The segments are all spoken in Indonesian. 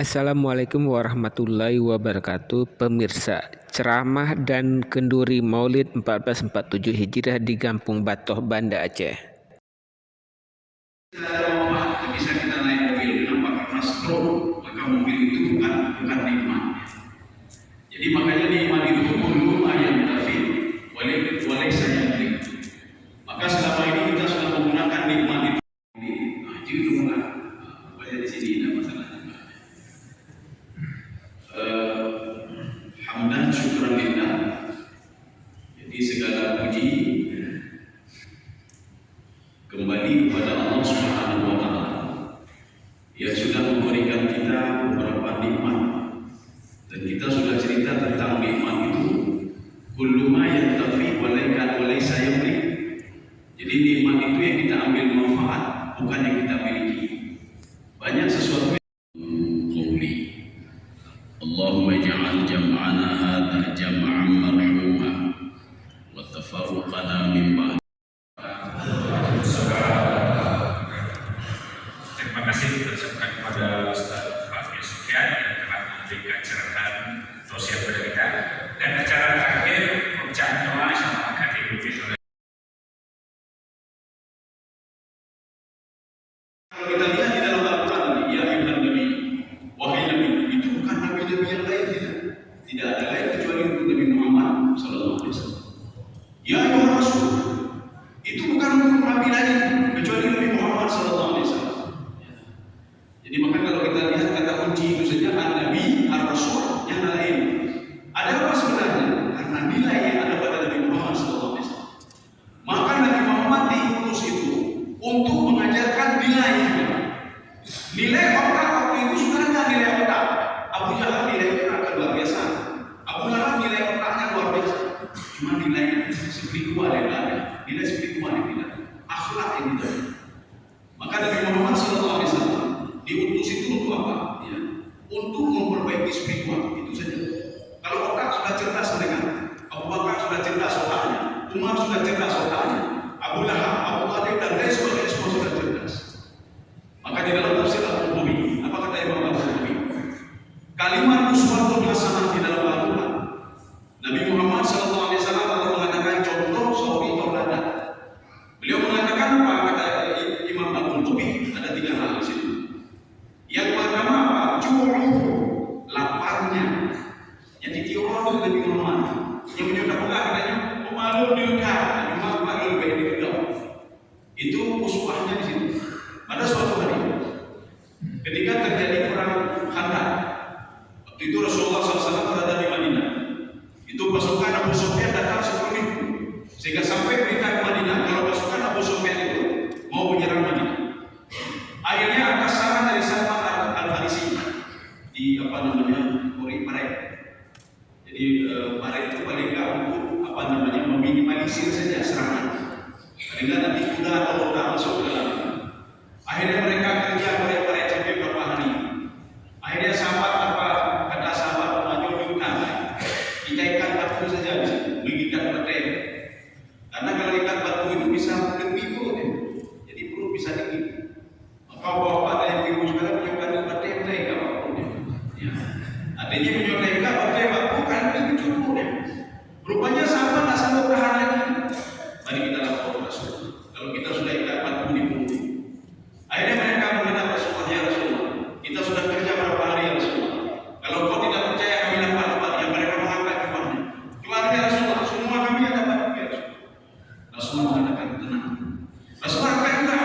Assalamualaikum warahmatullahi wabarakatuh. Pemirsa, ceramah dan kenduri Maulid 1447 Hijriah di Kampung Batoh, Banda Aceh. Bisa kita naik mobil, kenapa? Karena stroke, maka mobil itu bukan nikmat. Jadi makanya nikmat itu kullu ayat tafid, walai saya beli. Maka selama ini kita sudah menggunakan nikmat itu. Nah, jadi itu bukan banyak di sini ada masalahnya. Hamdan syukran lillah. Jadi segala puji kembali kepada Allah Subhanahu wa taala yang sudah memberikan kita beberapa nikmat, dan kita sudah cerita tentang nikmat itu kullu ma yantafi wa laysa yamlik. Jadi nikmat itu yang kita ambil manfaat, bukan yang kita miliki. Banyak sesuatu qawli Allahumma ij'al jam'ana hadha jam'an marhuma wa tafarruqana min ba'd. Terima kasih tersebut kepada Ustaz Fahmi Sufyan yang telah memberikan cerahan sosial kepada kita. Dan acara terakhir pembacaan doa sama akan diikuti oleh. Kalau kita lihat di dalam Al-Quran, ya ayuhan nabi, wahai nabi, itu bukan nabi-nabi yang lain, tidak ada lain kecuali untuk Nabi Muhammad SAW. Ya ayuhan rasul, itu bukan untuk nabi lain kecuali Nabi Muhammad SAW. Jadi maka kalau kita lihat kata kunci itu saja an-nabi, ar-rasul, yang lain. Ada apa sebenarnya? Karena nilai yang ada pada Nabi Muhammad SAW. Maka Nabi Muhammad diutus itu untuk mengajarkan nilai juga. Nilai otak waktu itu sebenarnya nilai otak. Abu Jahal nilai otak luar biasa. Abu Lahab nilai otaknya luar biasa. Cuma nilai spiritual yang ada. Nilai spiritual yang tidak. Akhlak yang tidak. Maka Nabi Muhammad SAW diutus itu untuk apa? Ya, untuk memperbaiki spiritual, itu saja. Kalau otak sudah cerdas mereka, Abu Bakar sudah cerdas otaknya, Umar sudah cerdas otaknya, Abu Lahab, Abu Talib dan lain sebagainya semua sudah cerdas. Maka di dalam tafsir Al-Qurtubi, apa kata Imam Al-Qurtubi? Kalimat uswatun hasanah di dalam Al-Quran. Nabi Muhammad SAW telah mengatakan contoh sawi tauladan. Beliau mengatakan apa? Kata Imam Al-Qurtubi, ada 3 hal di situ. Yang pertama apa? Ju'uhu, laparnya. Yang ditiup Nabi Muhammad. Yang menyudah pula katanya, pemalum diudah, memang maklum baik diudah. Itu uswahnya di situ. Pada suatu hari, ketika terjadi perang Khandaq, waktu itu Rasulullah SAW berada di Madinah. Itu pasukan Abu Sufyan datang 10.000, sehingga sampai berita ke Madinah kalau pasukan Abu Sufyan itu mau menyerang Madinah. Akhirnya atas saran dari Salman Al-Farisi di Paret. Jadi Paret itu paling nggak untuk meminimalisir saja serangan. Paling nggak nanti kuda atau unta masuk ke dalam. Akhirnya mereka kerja Paret sampai beberapa hari. Akhirnya sahabat kata sahabat maju diutar. Kita ikat batu saja di sini, mengikat baterai. Karena kalau ikat batu itu bisa lebih perut, jadi perut bisa dingin. Kau bawa ada yang tiru sekarang menyukai baterai apa pun. Ya. Artinya menyukai baterai bukan itu cukup. Rupanya sahabat tak sanggup tahan lagi. Mari kita lapor Rasul. Kalau kita sudah ikat batu di perut. Akhirnya mereka menghadap Rasulullah, ya Rasulullah. Kita sudah kerja berapa hari ya Rasulullah. Kalau kau tidak percaya kami dapat yang mereka mengangkat kepalanya. Cuma ya Rasulullah, semua kami ada batu ya Rasulullah. Rasulullah mengatakan tenang. Rasulullah kata,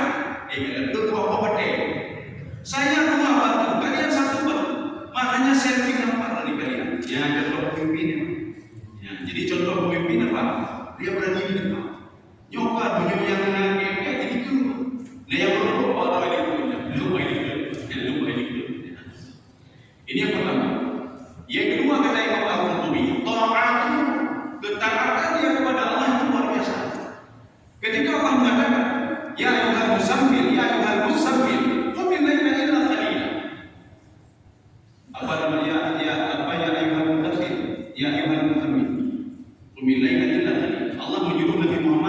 kalian dua baterai. Saya 2 batu, kalian 1 batu. Makanya saya lebih nampak dari kalian. Ya, contoh pemimpin. Ya, jadi contoh pemimpin apa? Dia berani di depan. Nyoba yang kayak gitu. Nah, yang berapa orang ini lupa ini. Ini yang pertama. Yang kedua kata Imam Al-Qurtubi, ta'atu, ketaatan dia kepada Allah itu luar biasa. Ketika Allah mengatakan, ya ayuhal muzammil, qum al-laila illa qalila. Apa namanya? Ya ayuhal mudaththir, ya ayuhal muzammil, qum al-laila illa qalila. Allah menyuruh Nabi Muhammad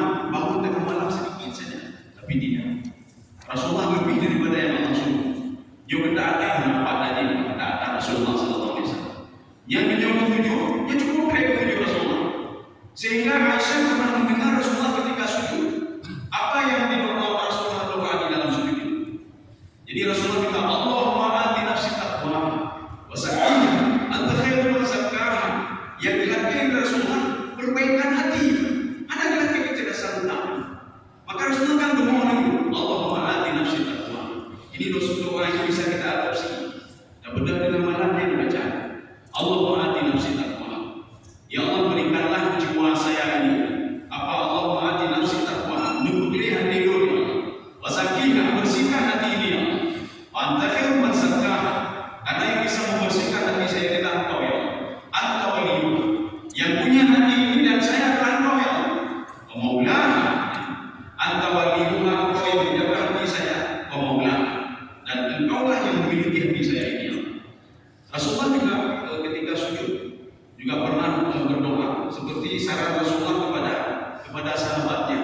kepada sahabatnya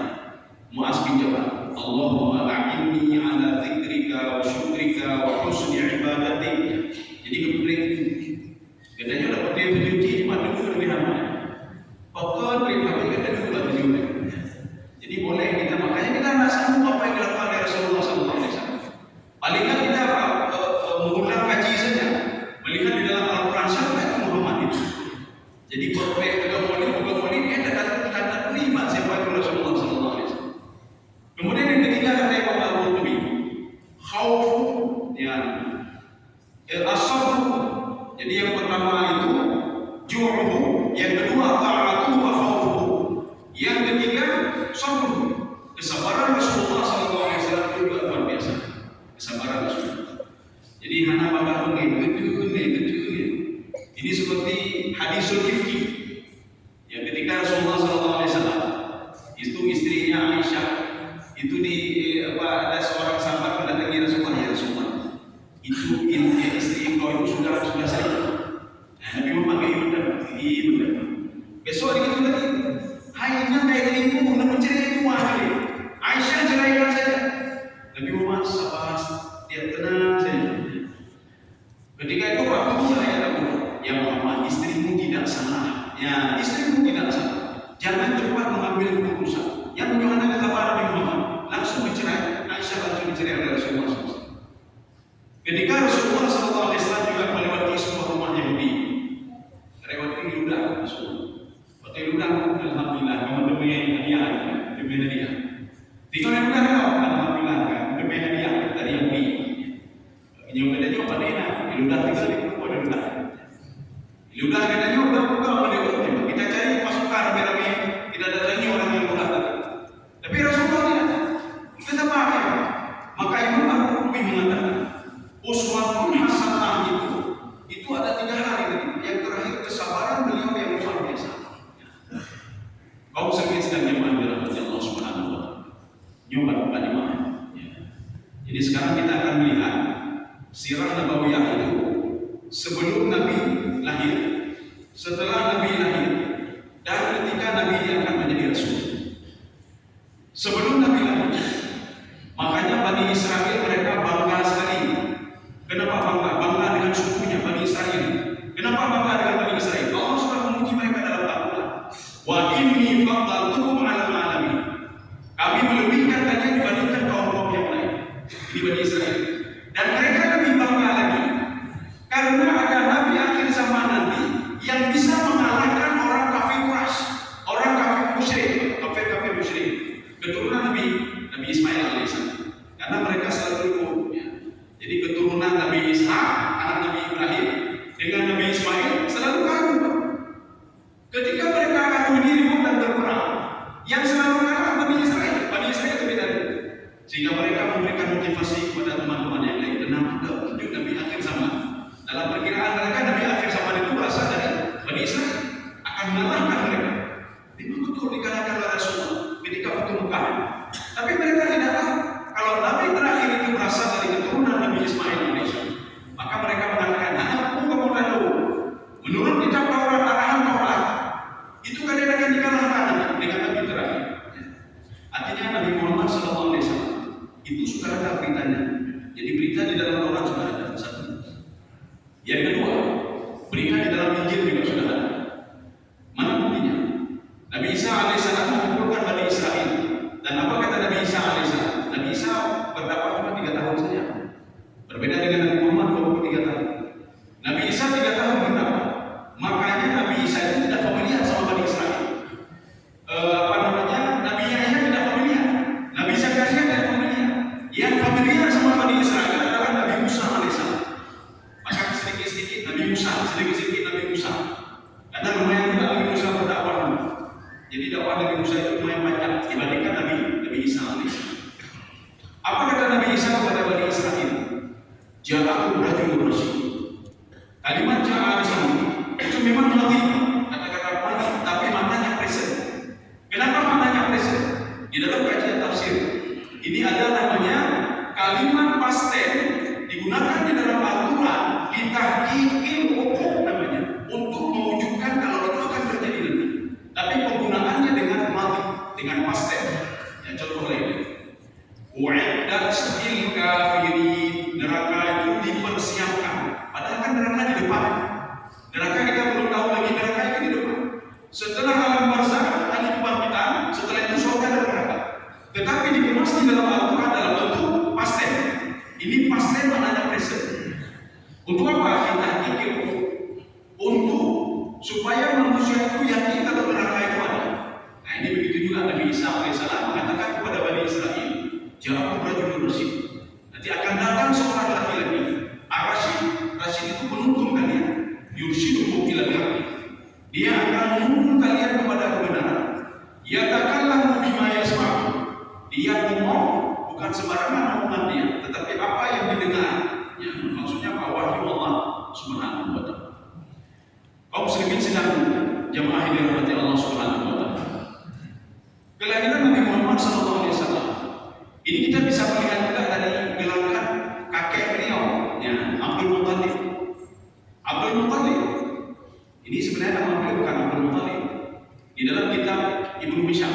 Mu'az bin Jabal, Allahumma a'inni ala dzikrika wa syukrika wa husni ibadatik. Jadi kemudian katanya dapat dia tujuh cuma dulu lebih lama. Pokok perintah kita dulu tujuh. Jadi boleh kita, makanya kita nggak sanggup apa yang dilakukan oleh Rasulullah SAW. Paling nggak kita mengulang kaji saja, melihat di dalam Al-Quran siapa itu Muhammad itu. Jadi bukan boleh dia ada kata terima siapa itu Rasulullah SAW. Kemudian yang ketiga kata Imam Al-Qurtubi, khawfu ya as-sabr. Jadi yang pertama itu ju'uhu, yang kedua ta'atuhu wa khawfuhu, yang ketiga sabr. Kesabaran Rasulullah SAW itu juga luar biasa. Kesabaran Rasulullah. Jadi hana bakal gedung. Ini seperti hadisul ifki. Yang ketika Rasulullah SAW itu istrinya Aisyah itu ada seorang sahabat mendatangi Rasulullah, ya Rasulullah, itu istri engkau itu sudah sering. Nabi Muhammad itu besok itu tadi, hanya kayak gini pun mencerai itu mahal. Aisyah ceraikan saja. Nabi Muhammad sabar, dia tenang saja. Ketika itu waktu saya tahu, ya Muhammad, istrimu tidak salah. Ya, istrimu tidak salah. Jangan cepat mengambil keputusan. Yang jangan ada kabar Nabi Muhammad, langsung bercerai. Aisyah langsung bercerai oleh Rasulullah SAW. Ketika Rasulullah SAW juga melewati sebuah rumah Yahudi, melewati ludah Rasulullah. Waktu ludah, alhamdulillah, kamu demi hadiah. Tinggal yang ludah kau, alhamdulillah, demi hadiah dari Yahudi. Yang bedanya apa dia? Ludah tinggal di ada ludah. Ludah katanya udah buka oleh kita cari pasukan rame-rame, tidak ada lagi orang yang ludah. Tapi Rasulullah tidak. Kita pakai. Maka Imam Al-Qurtubi mengatakan, uswatun hasanah itu ada 3 hal ini. Yang terakhir kesabaran beliau yang luar biasa. Kau sedang nyaman di rahmat Allah Subhanahu wa taala. Nyoba bukan di mana. Jadi sekarang kita akan melihat sirah nabawiyah itu sebelum Nabi lahir, setelah Nabi lahir, dan ketika Nabi akan menjadi Rasul. Sebelum Nabi lahir, makanya Bani Israel mereka bangga sekali. Kenapa bangga? Bangga dengan sukunya Bani Israel. Kenapa bangga dengan Bani Israel? Allah sudah memuji mereka dalam Al-Quran. Wa inni faddaltukum 'alal 'alamin. Kami melebihkan kalian dibandingkan kaum-kaum yang lain. Ini Bani Israel. Dan mereka lebih bangga lagi karena ada Nabi akhir zaman nanti yang bisa mengalahkan orang kafir Quraisy, orang kafir musyrik, kafir musyrik, keturunan Nabi Ismail alaihissalam. Karena mereka selalu ikut. Jadi keturunan Nabi Ishak, anak Nabi Ibrahim, dengan Nabi Ismail selalu kagum. Ketika mereka akan berdiri dan berperang, yang selalu kalah Bani Israel itu beda. Sehingga mereka memberikan motivasi kepada teman-teman yang lain. Tenang, ada tunjuk Nabi akhir zaman. Dalam perkiraan mereka, Nabi akhir zaman itu berasal dari Bani Israel, akan mengalahkan mereka. Itu betul dikalahkan oleh Rasulullah ketika Fathu Mekah. Tapi mereka tidak tahu kalau Nabi terakhir itu berasal dari keturunan Nabi Ismail alaihissalam. Maka mereka mengatakan, kamu tahu, menurut kitab Taurat, arahan Taurat, itu kalian akan dikalahkan dengan Nabi terakhir. Artinya Nabi Muhammad SAW itu sudah ada beritanya. Jadi berita di dalam Taurat sudah ada. Satu. Yang kedua, berita di dalam Injil juga sudah ada. Mana buktinya? Nabi Isa alaihissalam mengumpulkan Bani Israel. Dan apa kata Nabi Isa alaihissalam? Nabi Isa berdakwah cuma 3 tahun saja. Berbeda dengan Nabi Muhammad 23 tahun. Nabi Isa 3 tahun berdakwah. Makanya Nabi Isa itu tidak familiar sama Bani Israel. Nabi Yahya tidak familiar. Nabi Zakaria tidak familiar. Yang familiar sama Bani Israel adalah Nabi Musa alaihissalam. Maka sedikit-sedikit Nabi Musa. Karena lumayan juga Nabi Musa berdakwah. Jadi dakwah Nabi Musa itu lumayan banyak dibandingkan Nabi Isa alaihissalam. Apa kata Nabi Isa kepada Bani Israel? Ja'akum rajulun rasyid. Kalimat ja'a di sini itu memang lagi kata-kata lagi, tapi maknanya present. Kenapa maknanya present? Di dalam kajian tafsir ini ada namanya kalimat past tense digunakan di dalam Al-Quran litahqiqil hukum namanya, untuk mewujudkan kalau itu akan terjadi nanti. Tapi penggunaannya dengan madhi, dengan past tense. Ya, contoh lagi. U'iddat lil kafirin, neraka itu dipersiapkan. Padahal kan neraka di depan. Neraka kita belum tahu lagi, neraka itu di depan. Setelah alam barzakh ada kebangkitan, setelah itu surga dan neraka. Tetapi dikemas di dalam Al-Quran dalam bentuk past tense. Ini past tense maknanya present. Untuk apa kita pikir? Untuk supaya manusia itu yakin kalau neraka itu ada. Nah, ini begitu juga Nabi Isa alaihissalam mengatakan kepada Bani Israel, jawab rajulun rasyid. Nanti akan datang seorang laki-laki. Rasyid itu menuntun kalian. Yurshidukum ilal haqq. Dia akan menuntun kalian kepada kebenaran. Yatakallamu bima yasma'u. Dia ngomong bukan sembarangan omongan dia, tetapi apa yang didengar. Ya, maksudnya apa? Wahyu Allah Subhanahu wa taala. Kaum muslimin sedang jamaah yang dirahmati Allah Subhanahu wa taala. Kelahiran Nabi Muhammad SAW ini kita bisa melihat juga dari gelaran kakek beliau, ya, Abdul Muttalib. Abdul Muttalib ini sebenarnya nama beliau bukan Abdul Muttalib. Di dalam kitab Ibnu Hisham,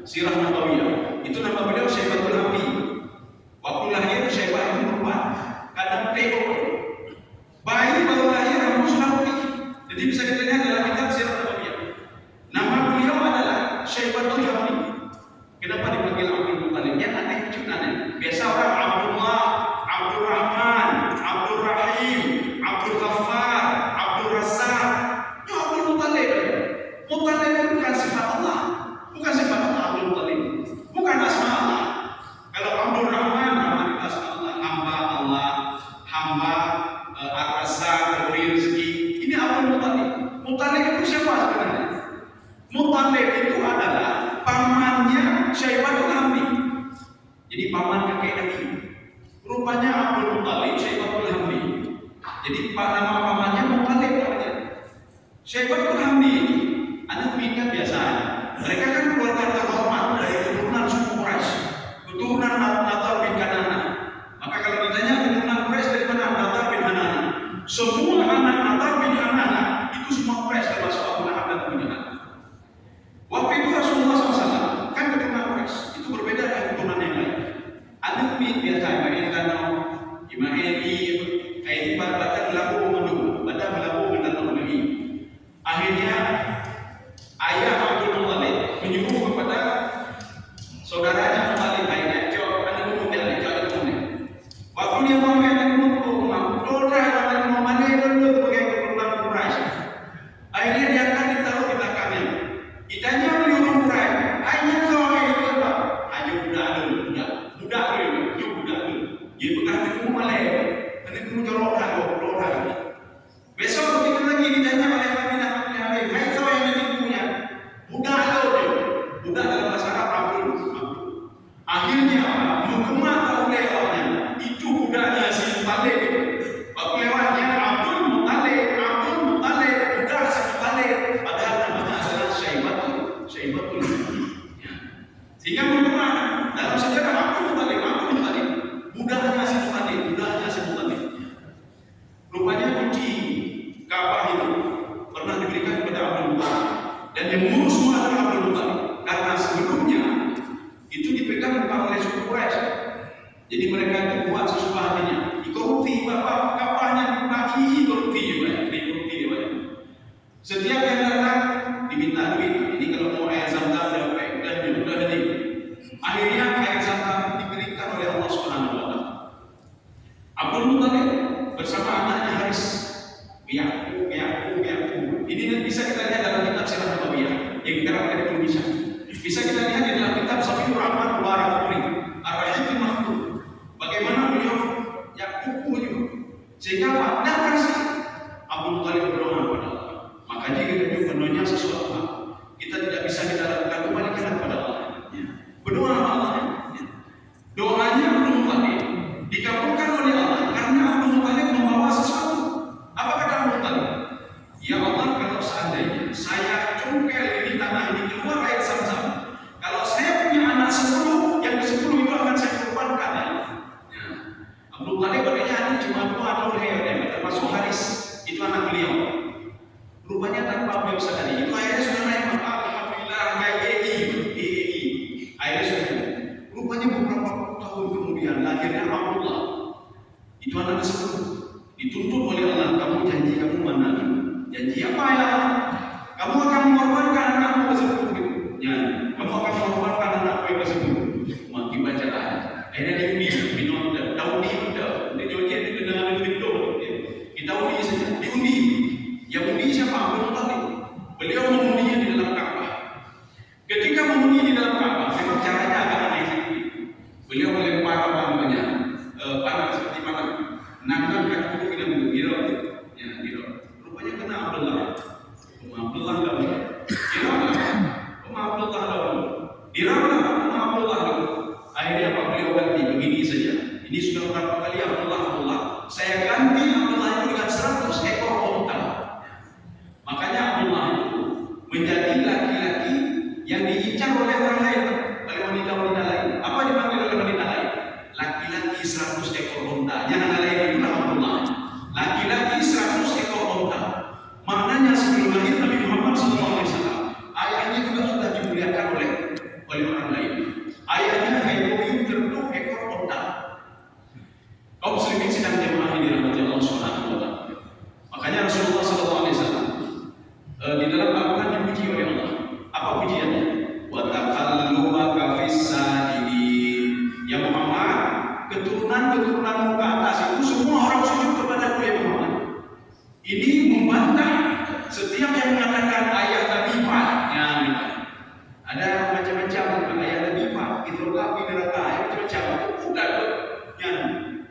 Sirah Nabawiyah, itu nama beliau Syaibatul Hamdi. Waktu lahir Syaibah itu perempuan, kadang teko. Bayi baru lahir rambut sudah putih. Jadi bisa kita lihat dalam kitab Sirah Nabawiyah. Nama beliau adalah Syaibatul Hamdi. Kenapa dipanggil Abdul Muttalib? Yang aneh ciptaannya. Biasa orang Abdullah, Abdul Rahman, Abdul Rahim, Abdul Ghaffar, Abdul Razzaq. Ya Abdul Muttalib. Muttalib itu bukan sifat Allah. Bukan sifat Allah Abdul Muttalib. Bukan asma Allah. Kalau Abdul Rahman, Rahman itu asma Allah. Hamba Ar-Razzaq, memberi rezeki. Ini Abdul Muttalib. Muttalib itu siapa sebenarnya? Muttalib itu adalah pamannya Syaibatul Hamdi. Jadi paman kakek Nabi. Rupanya Abdul Muttalib Syaibatul Hamdi. Jadi nama pamannya Muttalib namanya. Syaibatul Hamdi ini anak minyak biasa. Mereka kan keluarga terhormat dari keturunan suku Quraisy, keturunan Nadar bin Kanana. Maka kalau ditanya keturunan Quraisy dari mana? Nadar bin Hanana. Semua anak Nadar bin Hanana itu semua Quraisy termasuk Abu Lahab dan Abu Jahal. Waktu itu Rasulullah SAW kan keturunan Quraisy, itu berbeda dengan keturunan yang lain. Anak min biasa, Imail Tanau, Imail kayak bahkan berlaku mendung, bahkan berlaku mendatang lagi. Akhirnya ayah Abdul Muttalib menyuruh kepada saudaranya Muttalib, akhirnya jawab anak Muttalib, jawab Muttalib. Waktu dia mau anak Muttalib, dorang anak Muttalib dulu sebagai keturunan Quraisy. Akhirnya dia akan ditaruh di belakangnya. Ditanya oleh orang Quraisy, ayah soalnya itu apa? Ayo budak dulu. Dia bukan ketemu malah, nanti ketemu jorok lagi. Besok begitu lagi ditanya oleh Aminah bin Habib, hai soalnya yang ditemunya, budak dulu. Budak dalam bahasa Arab Abdul. Akhirnya menggema tahu lewatnya, itu budaknya si Muttalib. Waktu lewatnya Abdul Muttalib, budak si Muttalib. Padahal namanya adalah Syaibatul. Sehingga menggema dalam sejarah Abdul Muttalib, budaknya si Muttalib. Rupanya kunci Ka'bah itu pernah diberikan kepada Abdul Muttalib, dan yang mengurus semua adalah Abdul Muttalib. Karena sebelumnya itu dipegang bukan oleh suku Quraisy. Jadi mereka itu buat sesuatu hatinya. Dikorupsi, bapak Ka'bahnya dibagi, korupsi juga. Setiap yang datang diminta duit. Ini kalau mau air zam-zam udah jadi. Akhirnya air zam-zam diberikan oleh Allah Subhanahu wa taala. Abdul Muttalib bersama anaknya Haris, Yaqub. Ini bisa kita lihat dalam kitab Sirah Nabawiyah yang dikarang oleh Ibnu Hisham. Bisa kita lihat di dalam kitab Safiyur Rahman Mubarakuri, Ar-Rahim Mahmud. Bagaimana beliau Yaqub itu sehingga tidak bersih. Abdul Muttalib berdoa kepada Allah. Maka jika kita berdoanya sesuatu hal, kita tidak bisa kita lakukan kembalikan kepada Allah. Berdoa kepada Allah. Doanya Abdul Muttalib dikabulkan oleh Allah karena Abdul Muttalib membawa sesuatu. Apa kata Abdul Muttalib? Ya Allah, kalau seandainya saya congkel ini tanah ini keluar air zam-zam, ada 10. Dituntut oleh Allah, kamu janji kamu mana? Janji apa ya? Kamu akan mengorbankan anakmu ke 10. Ya, kamu akan mengorbankan anakmu ke 10. Maki baca ayat. Akhirnya diundi, minum tahu dia joget itu dengan itu. Kita undi saja, diundi. Yang undi siapa? Abu Talib. Beliau mengundinya di dalam Ka'bah. Ketika mengundi di dalam Ka'bah, memang caranya agak aneh. Beliau melempar panah seperti panah. Nangkap kaki kuku tidak mengira, ya tidak. Rupanya kena Abdullah. Abdullah lalu. Abdullah lalu. Dirablah Abdullah lalu. Akhirnya apa? Beliau ganti begini saja. Ini sudah berapa kali Abdullah. Saya ganti Abdullah itu dengan 100 ekor unta. Makanya Abdullah itu menjadi laki-laki yang diincar oleh orang lain, oleh wanita-wanita lain. Apa dipanggil oleh wanita lain? Laki-laki 100 ekor unta. Yang lain itu Abdullah. Laki-laki 100 ekor unta. Maknanya sebelum lahir Nabi Muhammad SAW, ayahnya juga sudah dimuliakan oleh orang lain. Ayahnya Hayyu tertuk ekor unta. Kaum muslimin sedang jemaah ini dirahmati Allah Subhanahu wa taala. Makanya Rasulullah SAW di dalam Al-Quran dipuji oleh Allah. Apa pujiannya? Wa taqallubaka fis sajidin. Ya Muhammad, keturunan-keturunanmu ke atas itu semua orang sujud kepada ya Muhammad. Ini membantah setiap yang mengatakan ayah Nabi Pak. Ya, ada macam-macam ayah Nabi Pak, itu api neraka, macam-macam. Bukan, ya.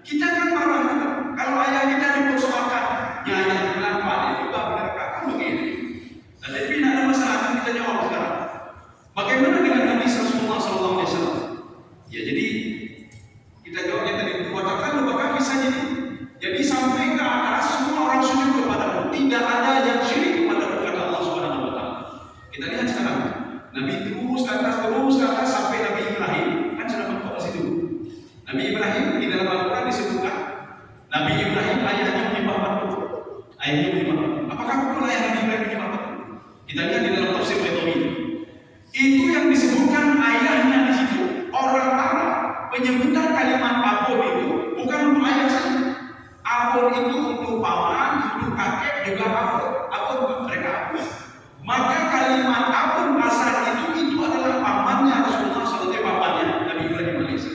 Kita kan marah juga. Kalau ayah kita dipersoalkan, ya ayah kenapa itu api neraka kan begini. Tapi tidak ada masalah, kita jawab sekarang. Bagaimana dengan Nabi Rasulullah SAW? Ya jadi kita jawabnya tadi katakan bahwa kisah ini. Jadi sampai ke atas semua orang sujud kepada tidak ada yang syirik kepada kata Allah Subhanahu wa taala. Kita lihat sekarang. Nabi terus ke atas sampai Nabi Ibrahim. Kan sudah berapa situ. Nabi Ibrahim di dalam Al-Qur'an disebutkan Nabi Ibrahim ayahnya menyembah batu. Ayahnya menyembah batu. Apakah betul ayah Nabi Ibrahim menyembah batu? Kita lihat di dalam tafsir Al-Tabari. Itu yang disebutkan ayahnya di situ. Orang Arab penyebutan kalimat abon itu bukan untuk ayah saja. Abon itu untuk paman, untuk kakek juga abon mereka abon. Maka kalimat abon asal itu adalah pamannya Rasulullah SAW, pamannya Nabi Ibrahim AS.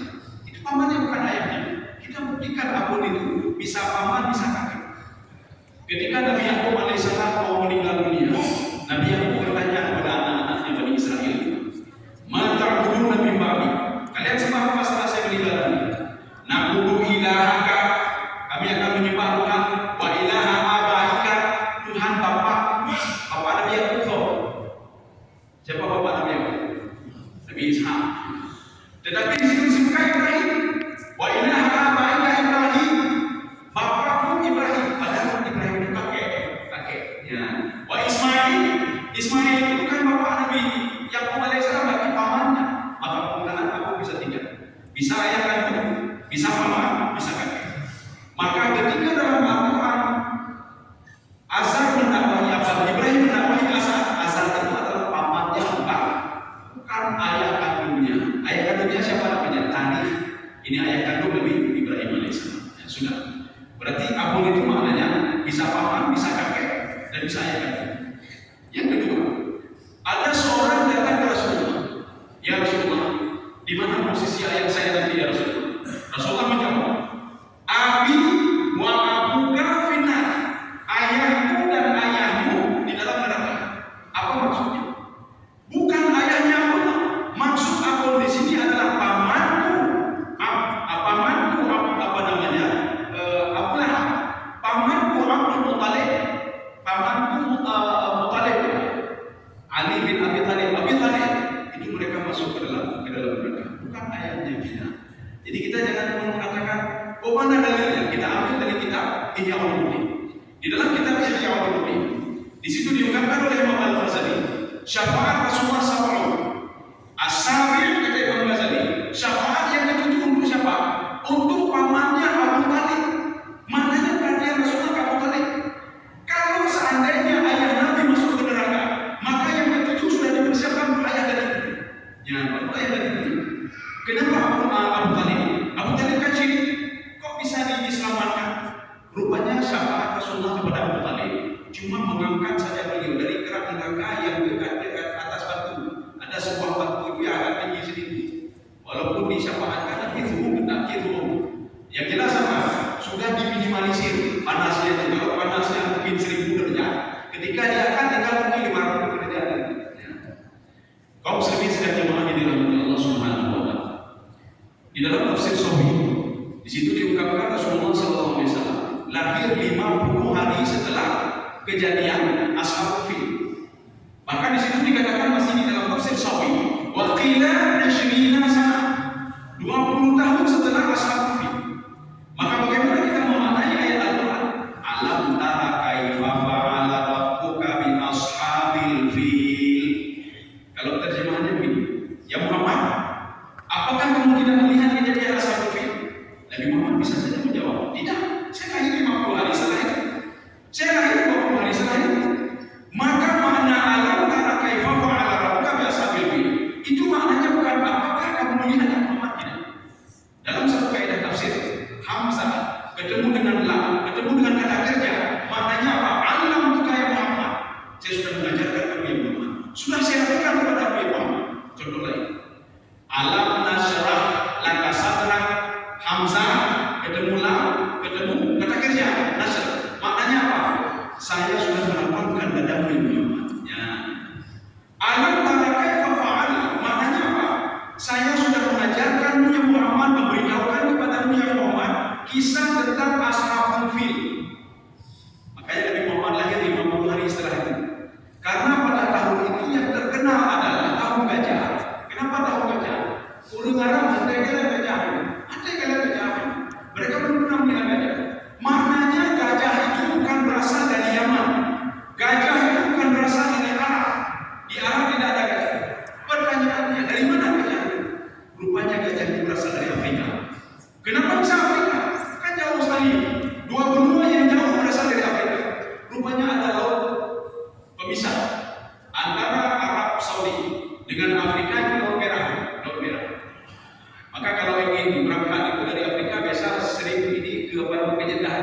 Itu pamannya bukan ayahnya. Kita buktikan abon itu bisa paman, bisa kakek. Ketika Nabi Yakub AS mau meninggal dunia, Nabi Yakub bertanya kepada anak-anaknya Bani Israel, "Ma ta'buduna min ba'di?" Kalian sembah apa setelah saya meninggal dunia? Na'budu ilahaka, kami akan menyembah Tuhan, wa ilaha abaika, Tuhan bapak Nabi Yakub. Siapa bapak Nabi Yakub? Nabi Ishak. Tetapi di situ disebutkan Ibrahim, wa ilaha abaika Ibrahim, bapakmu Ibrahim. Padahal Ibrahim itu kakeknya. Wa Ismail itu bukan bapak Nabi Yakub alaihissalam, tapi pamannya. Maka penggunaan aku bisa tiga, bisa ayah kandung, bisa paman, bisa kakek. Maka ketika dalam Al-Quran Azar mendakwahi Ibrahim mendakwahi Azar itu adalah pamannya, bukan ayah kandungnya. Ayah kandungnya siapa namanya? Tanif. Ini ayah kandung Nabi Ibrahim alaihissalam. Ya, sudah. Berarti abun itu maknanya bisa paman, bisa kakek, dan bisa ayah kandung. Yang kedua, ada seorang datang ke Rasulullah. Ya Rasulullah, di mana posisi ayah saya nanti ya Rasulullah? Rasulullah menjawab, Abi wa abuka finnar. Ayahmu dan ayahmu di dalam neraka. Apa maksudnya? Bukan ayahnya Allah. Maksud aku di sini adalah pamanku. Pamanku apa namanya? Abdullah. Pamanku Abdul Muttalib. Pamanku Muttalib. Ali bin Abi Thalib. Itu mereka masuk ke dalam neraka. Bukan ayahnya kita. Jadi kita jangan mengatakan, oh mana dalilnya? Kita ambil dari kitab Ihya Ulumuddin. Di dalam kitab Ihya Ulumuddin, di situ diungkapkan oleh Imam Al-Ghazali, syafaat Rasulullah SAW. As-Sabi kata Imam Al-Ghazali, syafaat yang dituju untuk siapa? Untuk pamannya Abu Talib. Maknanya perhatian Rasulullah ke Abu Talib. Kalau seandainya ayah Nabi masuk ke neraka, maka yang dituju sudah dipersiapkan untuk ayah dari itu. Ya, untuk ayah dari itu. Kenapa Abu Talib? Abu Talib kan syirik. Kok bisa diselamatkan. Rupanya syafaat Rasulullah kepada Abu Talib cuma mengangkat saja beliau dari kerak neraka yang dekat atas batu. Ada sebuah batu itu yang agak tinggi sedikit. Walaupun disyafaatkan itu yang jelas apa? Sudah diminimalisir panasnya. Kalau panasnya mungkin 1000 derajat, ketika dia akan tinggal mungkin 500 derajat. Kaum muslimin sedang jemaah di dirahmati Allah Subhanahu wa taala. Di dalam tafsir Sahih, di situ diungkapkan Rasulullah SAW lahir 50 hari setelah kejadian Ashabul Fil. Bahkan di situ dikatakan masih di dalam tafsir Sahih, wa qila 20 sana, 20 tahun setelah Ashabul Fil. Maka bagaimana kita memaknai ayat Al-Quran? Alam tara kaifa fa'ala rabbuka bi ashabil fil. Kalau terjemahannya begini, ya Muhammad, apakah kamu tidak melihat kejadian Ashabul Fil? Nabi Muhammad bisa saja menjawab, tidak, saya lahir 50 hari setelah itu. Saya lahir 20 hari setelah itu. Maka makna alam tara kaifa fa'ala rabbuka bi ashabil fil itu maknanya bukan apakah kamu melihat Muhammad, tidak. Dalam satu kaidah tafsir, Hamzah ketemu dengan lam, ketemu dengan kata kerja, maknanya apa? Alam itu kayak Muhammad. Saya sudah mengajarkan kamu ya Muhammad. Sudah saya berikan kepada kamu ya Muhammad. Contoh lain. Alam nasrah laka sadrak, Hamzah ketemu lam, ketemu kata kerja, nasr. Maknanya apa? Saya sudah melapangkan dadamu ya Muhammad. Ya. Alam tara kaifa fa'ala, maknanya apa? Saya sudah mengajarkanmu ya Muhammad, memberitahukan kepadamu ya Muhammad kisah tentang Ashabul Fil. Makanya Nabi Muhammad lahir 50 hari setelah itu. Karena pada tahun itu yang terkenal adalah tahun gajah. Kenapa tahun gajah? Urung Arab ada gajah. Mereka belum pernah melihat gajah. Maknanya gajah itu bukan berasal dari Yaman. Gajah itu bukan berasal dari Arab. Di Arab tidak ada gajah. Pertanyaannya, dari mana gajah itu? Rupanya gajah itu berasal dari Afrika. Kenapa bisa Afrika? Kan jauh sekali. Dua benua yang jauh berasal dari Afrika. Rupanya ada laut pemisah antara Arab Saudi dengan Afrika, itu laut merah. Maka kalau ingin berangkat itu dari Afrika, biasa sering ini ke Jeddah.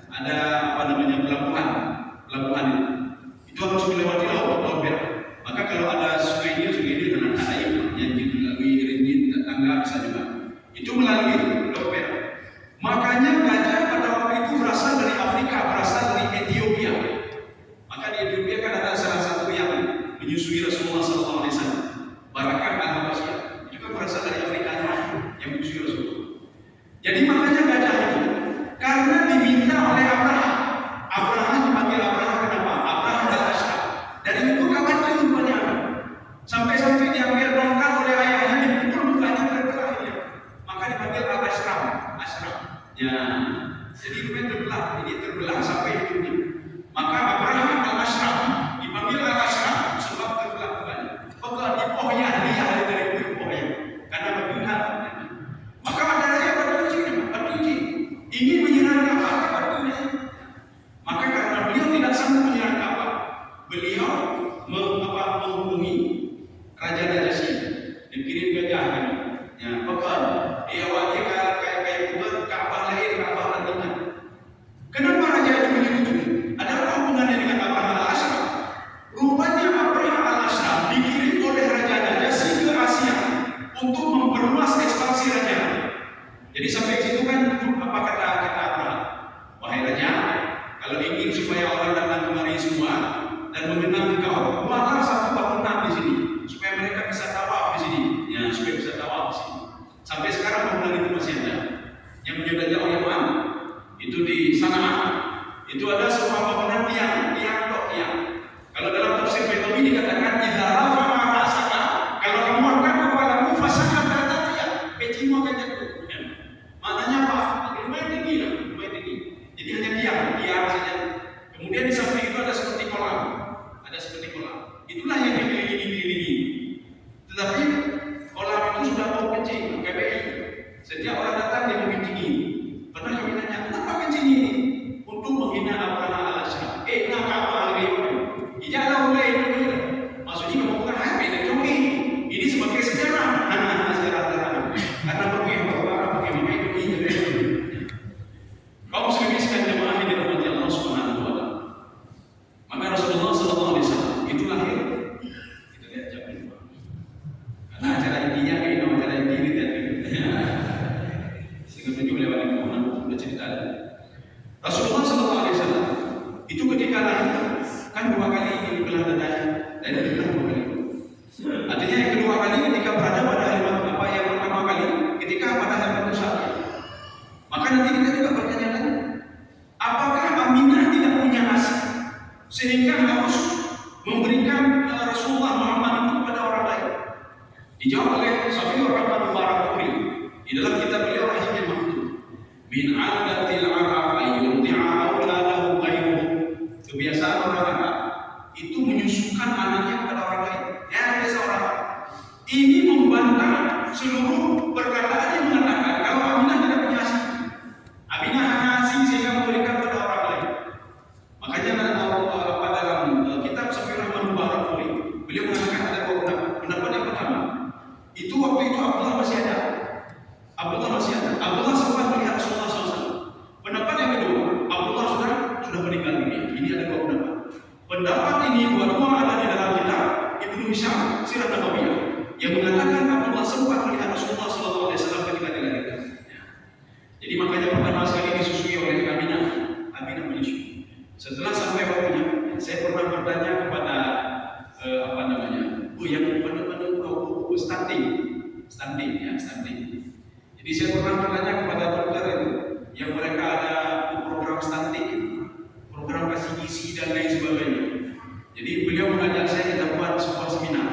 Ada pelabuhan itu. Itu harus melewati laut merah. Maka kalau ada sungai ini dengan air yang dilalui ringgit tetangga bisa juga. Itu melalui laut merah. Makanya gajah pada waktu itu berasal dari Afrika, berasal dari Ethiopia. Maka di Ethiopia kan ada salah satu yang menyusui Rasulullah SAW, Barakah al-Habasyah. Itu kan berasal dari Afrika yang menyusui Rasulullah. Jadi makanya gajah itu karena diminta oleh Abraham. Abraham dipanggil Abraham kenapa? Abraham al-Ashraf. Dari itu kawan itu rupanya sampai diambil rongkal oleh ayahnya, dipukul mukanya terbelah dia. Maka dipanggil al-Ashraf. Ya, jadi rupanya terbelah sampai hidupnya. Maka Abraham al-Ashraf dipanggil al-Ashraf sebab terbelah mukanya. Pokoknya di pohnya dia dari pohnya karena berpihak. Maka ada raya batu uji ingin menyerang Ka'bah batunya. Maka karena beliau tidak sanggup menyerang Ka'bah, beliau menghubungi Raja Najasyi, dikirim gajah kan. Ya, pekan dia wajib kayak buat Ka'bah lahir, Ka'bah nantinya. Kenapa raja itu menyetujui? Ada apa hubungannya dengan Abraham al-Ashraf? Rupanya Abraham al-Ashraf dikirim oleh Raja Najasyi ke Asia untuk memperluas ekspansi raja. Jadi sampai situ kan apa kata Abraham? Wahai raja, kalau ingin supaya orang datang kemari semua dan mengenal engkau, buatlah satu bangunan di sini supaya mereka bisa tawaf di sini. Ya, supaya bisa tawaf di sini. Sampai sekarang bangunan itu masih ada. Yang menyebutnya oleh Yaman itu di Sanaa. Itu ada sebuah bangunan tiang. Kalau dalam tafsir Baidawi dikatakan idza rafa'a ra'saka, kalau kamu angkat kepalamu fasaka tiang, pecimu akan jatuh. Maknanya apa? Lumayan tinggi. Jadi hanya tiang saja. Kemudian di samping itu ada seperti kolam. Itulah yang dikelilingi. Tetapi kolam itu sudah mau kencing, KBI. Setiap orang datang dia mau kencing. Pernah kami tanya, kenapa kencing ini? Untuk menghina Abraham al-Ashraf. Kenapa al-Ghayb? Ijazah mulai. Maksudnya kamu bukan HP dan joki. Ini sebagai sejarah. Safiur Rahman Barakuri di dalam kitab beliau Rahimul Mahdud, min adatil Arab ayyurdi'a auladahu ghairuhu. Kebiasaan orang Arab itu menyusukan anaknya kepada orang lain. Ya, biasa orang Arab. Ini membantah seluruh perkataan yang mengatakan kalau Aminah tidak punya asing. Aminah hanya asing sehingga memberikan kepada orang lain. Makanya dalam kitab Safiur Rahman Barakuri beliau mengatakan ada dua pendapat. Pendapat yang pertama, itu waktu itu Abdullah masih ada. Abdullah sempat melihat Rasulullah SAW. Pendapat yang kedua, Abdullah sudah meninggal dunia. Ini ada dua pendapat. Pendapat ini dua-dua ada di dalam kitab Ibnu Hisham Sirah Nabawiyah yang mengatakan Abdullah sempat melihat Rasulullah SAW ketika dilahirkan. Jadi makanya pertama sekali disusui oleh Aminah menyusui. Setelah sampai waktunya, saya pernah bertanya kepada yang pada stunting. Jadi saya pernah bertanya kepada dokter itu, yang mereka ada program stunting, program kasih gizi dan lain sebagainya. Jadi beliau mengajak saya kita buat sebuah seminar.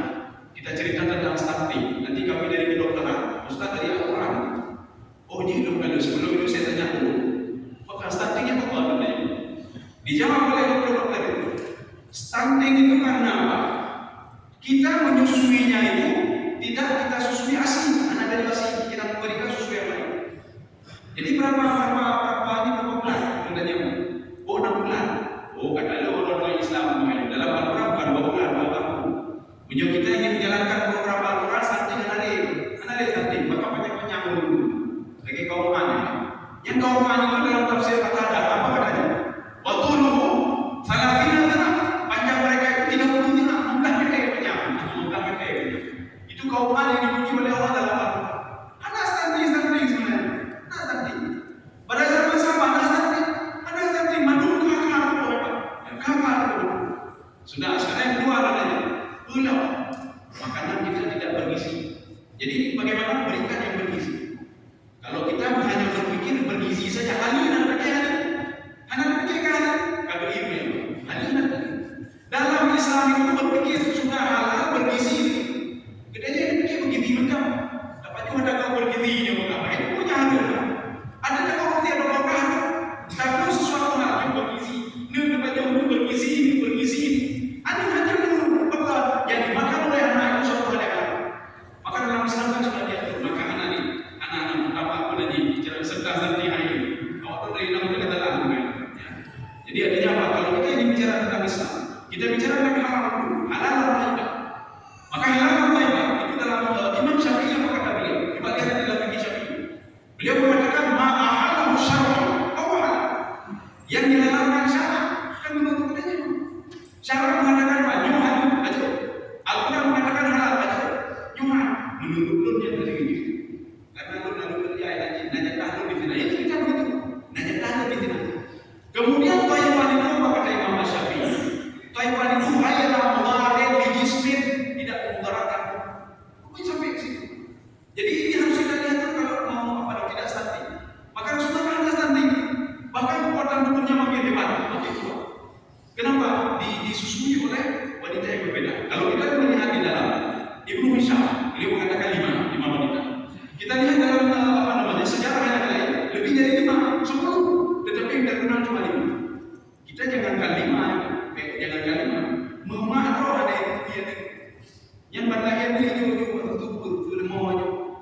Kita cerita tentang stunting. Nanti kami dari kedokteran, Ustaz dari Al-Quran. Oh ini dulu sebelum itu saya tanya dulu, apakah stunting apa katanya? Dijawab oleh dokter itu, stunting itu karena apa? Kita menyusuinya itu tidak kita susui asing, anak dari asing, kita memberikan susu yang lain. Jadi berapa bulan? Katanya, oh 6 bulan. Oh kata orang Islam dalam Al-Quran bukan 2 bulan, 2 tahun. Punya kita ingin menjalankan program Al-Quran stunting anak stunting, maka banyak menyambung dulu. Lagi kaum Mani. Yang kaum Mani itu dalam tafsir kata apa katanya? Waktu dulu salafina panjang mereka itu 30 dinar, mudah pendek. Itu kaum Mani yang dipuji oleh Allah dalam Al-Quran. Anak stunting sebenarnya. Anak stunting. Pada zaman sahabat anak stunting mandul kakak. Sudah sekarang yang kedua katanya, ulang makanan kita tidak bergizi. Jadi bagaimana berikan yang bergizi? Kalau kita hanya berpikir bergizi saja, kagak dalam Islam itu berpikir sudah halal bergizi. Kedanya berpikir begitu macam dapat juga ada kau bergizi yang pertama itu punya ada kau tidak ada tapi sesuatu hal yang bergizi. Ini baca untuk bergizi. Ada dulu bahwa yang dimakan oleh anak itu suatu hal yang halal. Maka dalam Islam kan sudah diatur maka anak-anak apa lagi serta hari. Kalau dari nama kita kata lah. Jadi artinya apa? Kalau kita ingin bicara tentang Islam, kita bicara tentang halal atau tidak. Maka halal atau tidak itu dalam Imam Syafi'i yang kata beliau. Coba lihat di dalam fikih Syafi'i. Beliau mengatakan ma'ahalahu syar'an aw halal. Yang dihalalkan syara kan menurut katanya. Syara mengatakan apa? Nyuhan aja. Al-Quran mengatakan halal aja. Nyuhan menurut yang dari ini. Karena lalu kerja nanya tahu di sini. Itu kita begitu. Nanya tahu di sini. Kemudian Taifan itu apa kata Imam Syafi'i? Taifan itu adalah mudarat bijismin, tidak memudaratkan. Kok sampai ke situ? Jadi ini harus kita lihat kalau mau tidak stunting. Maka Rasulullah ada stunting. Bahkan kekuatan tubuhnya makin hebat, makin kuat. Kenapa? Disusui oleh wanita yang berbeda. Kalau kita melihat di dalam Ibnu Hisham, beliau mengatakan 5 wanita. Kita lihat dalam sejarah yang lain, lebih dari 5, 10. Tetapi yang terkenal cuma 5. Kita jangankan 5. Mama atau ada yang berlahir di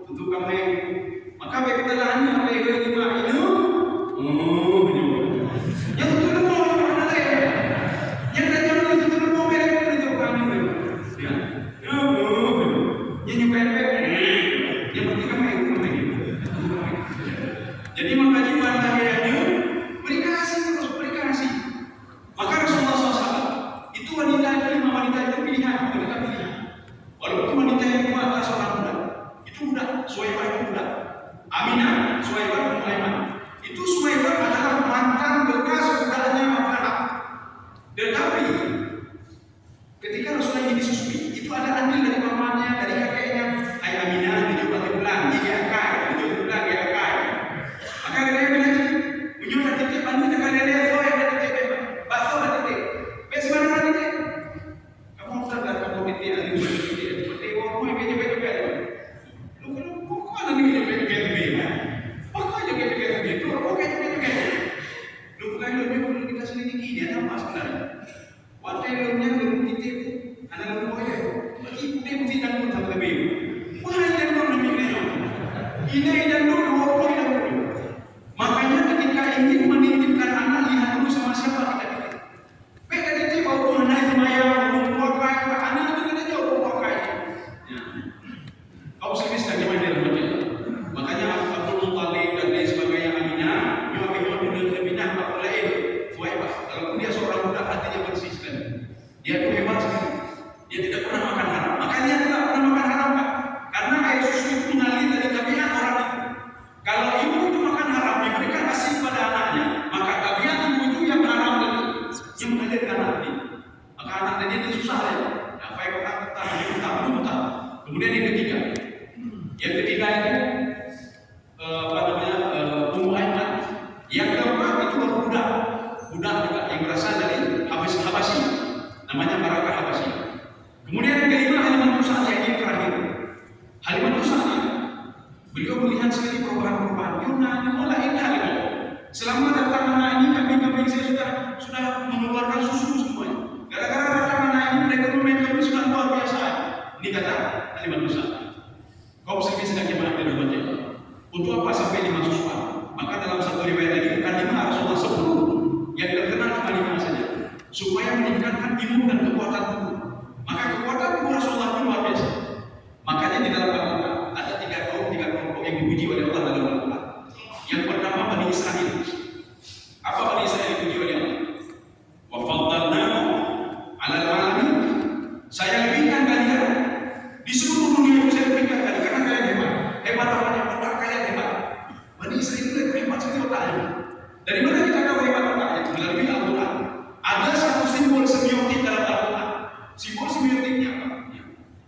tutup kamera. Maka kita lahirnya apa yang 5 itu? Yang tutup lemah mana ada? Yang tajam itu tutup lemah mereka itu kami. Yang nyukai yang penting kamera. Jadi makanya lahirnya beri kasih. Maka Rasulullah SAW itu wanita itu 5 wanita itu pilihan. Walaupun wanita yang kuat adalah seorang budak, itu budak. Suwaibah itu budak. Aminah, Suwaibah, Sulaiman. Itu Suwaibah adalah mantan bekas budaknya Abdullah. Tetapi ketika Rasulullah ini disusui, itu ada andil dari pamannya, dari kakeknya. Hai Aminah, itu pakai bulan, jadi akar, itu bulan dia akar. Maka dia bilang, "Menyuruh titik anu dengan dia soal ada titik, bakso ada titik. Bes mana ada titik? Kamu sadar kamu titik ada titik. Titik orang yang kerja juga. Ini dan dulu, orang dan dulu. Makanya ketika ingin menitipkan anak, lihat dulu sama siapa kita titip. Beda titip baru anak itu maya, baru pakai, anak itu kita jauh pakai. Kau sendiri sedang mana dalam baca. Makanya Abdul Muttalib dan lain sebagainya Aminah, memang lebihnya apa lain. Suhaibah. Kalau dia seorang budak hatinya bersih sekali. Dia itu hebat sekali. Dia tidak pernah makan haram. Makanya dia tidak pernah makan haram, Pak. Karena air susu itu mengalir dari tabiat orang itu. Kalau ibu itu makan haram, diberikan kasih pada anaknya, maka tabiat ibu itu yang haram tadi, yang mengalir anak ini. Maka anak tadi itu susah ya. Apa yang orang betah. Kemudian yang ketiga itu Ummu Aiman. Yang keempat itu budak juga yang berasal dari Habasyi, namanya Barakah Habasyi. Kemudian yang kelima Halimatus Sa'diyah yang terakhir. Halimatus Sa'diyah, beliau melihat sekali perubahan-perubahan. Yunani mulai indah lagi. Selama datang anak ini kambing-kambing saya sudah mengeluarkan susu semuanya. Gara-gara datang anak ini perekonomian kami sudah luar biasa. Ini kata Halimatus Sa'diyah. Kau sendiri sedang gimana di rumah dia? Untuk apa sampai 5 suspan? Maka dalam satu riwayat lagi, kan 5 Rasulullah 10 yang terkenal cuma 5 saja, supaya meningkatkan ilmu dan kekuatan tubuh. Maka kekuatan tubuh Rasulullah itu luar biasa. Makanya di dalam Al-Quran ada 3 kelompok yang dipuji oleh Allah dalam Al-Quran. Yang pertama Bani Israel. Apa Bani Israel dipuji oleh Allah? Wa faddalnahu 'alal 'alamin. Saya lebihkan kalian di seluruh dunia itu, saya lebihkan kalian karena kalian hebat. Hebat apanya? Otak kalian hebat. Bani Israel itu hebat sekali otaknya. Dari mana kita tahu hebat otaknya? Melalui Al-Quran. Ada satu simbol semiotik dalam Al-Quran. Simbol semiotiknya apa?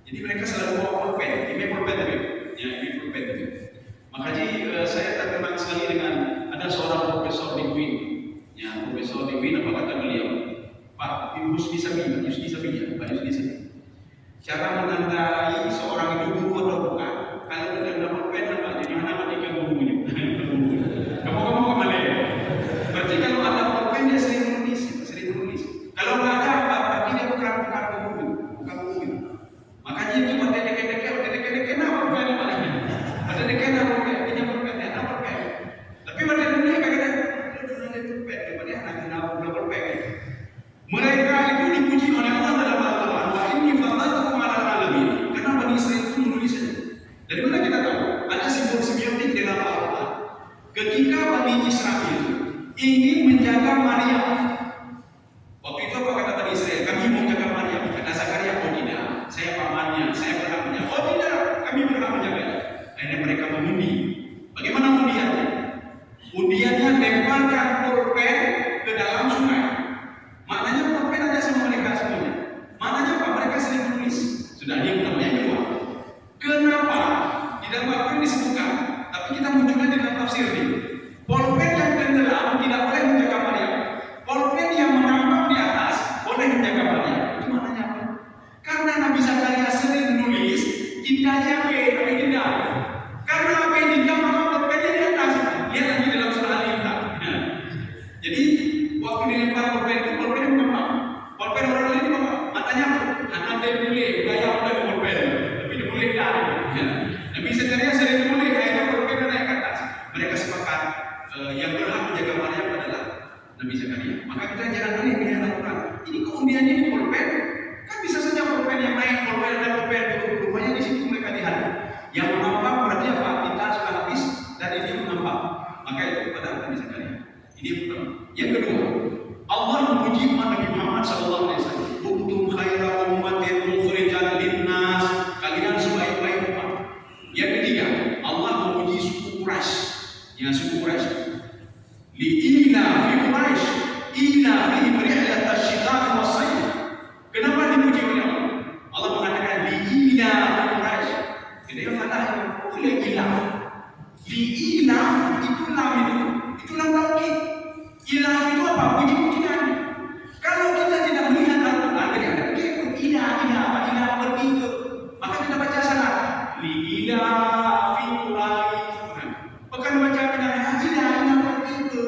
Jadi mereka selalu bawa pulpen, ini pulpen tadi. Ya, ini pulpen tadi. Makanya saya terkenal sekali dengan ada seorang profesor di UIN. Ya, profesor di UIN, apa kata beliau? Pak Yusni Sabi, Pak Yusni Sabi. Cara menandai seorang itu guru atau bukan? Kalau tidak ada pulpen apa? Jadi mana ketika gurunya? Kamu kemana ya? Berarti kalau ada pulpen dia sering menulis. Kalau nggak ada apa? Berarti dia bukan guru. Makanya itu ada deket apa pulpen malahnya? Ada deket apa pulpen? Punya pulpen ya, apa pulpen? Tapi pada dunia kadang-kadang ada pulpen, daripada anak ada pulpen. Mereka itu dipuji oleh Allah dalam Al-Quran. Wa inni faddaltukum 'alal 'alamin. Karena Bani Israel itu menulisnya. Dari mana kita tahu? Ada simbol semiotik dalam Al-Quran. Ketika Bani Israel ingin menjaga Maryam, waktu itu apa kata Bani Israel? Kami mau menjaga Maryam. Kata Zakaria, oh tidak, saya pamannya, saya berhak menjaga. Oh tidak, kami berhak menjaganya. Akhirnya mereka mengundi. Bagaimana undiannya? Undiannya lemparkan pulpen ke dalam sungai. Maknanya pulpen ada sama mereka semuanya. Maknanya apa? Mereka sering menulis. Sudah dia namanya kedua. Kenapa? Di dalam Al-Quran disebutkan, tapi kita munculnya di dalam tafsir ini. Pulpen yang tenggelam tidak boleh menjaga Maryam. Pulpen yang menambang di atas boleh menjaga Maryam. Itu maknanya apa? Karena Nabi Zakaria sering menulis, tindanya apa tidak. Karena apa yang tidak, maka pulpennya di atas. Lihat lagi dalam surah Al-Imran. Jadi waktu dilempar pulpen itu, pulpen menambang. Pulpen orang lain menambang. Maknanya apa? Anak dia boleh, gaya boleh pulpen, tapi dia boleh dah. Nabi Zakaria sering menulis, akhirnya pulpen naik ke atas. Mereka sepakat yang berhak menjaga Maryam adalah Nabi Zakaria. Maka kita jangan aneh dengan Al-Quran. Ini keundiannya di pulpen, kan bisa saja pulpen yang naik, pulpen ada pulpen, rupanya di situ mereka lihat. Yang menambang berarti apa? Kita sudah habis dan ini menambang. Maka itu pada Nabi Zakaria. Ini yang pertama. Yang kedua, Allah memuji umat Nabi Muhammad SAW. Kuntum khaira ummatin ukhrijat linnas. Kalian sebaik-baik umat. Yang ketiga, Allah memuji suku Quraisy. Ya, suku Quraisy. Li'ila fi Quraisy, ila fi rihlat asy-syita'i was-sayf. Kenapa dipuji oleh Allah? Allah mengatakan li'ila fi Quraisy. Jadi kata oleh ila. Li'ila itu lam itu lam taukid. Ila itu apa? Puji-pujian. Kalau kita tidak melihat Al-Quran, jadi ada ila pergi ke, maka kita baca salah. Li'ila fi Quraisy. Bukan baca benar ila pergi ke.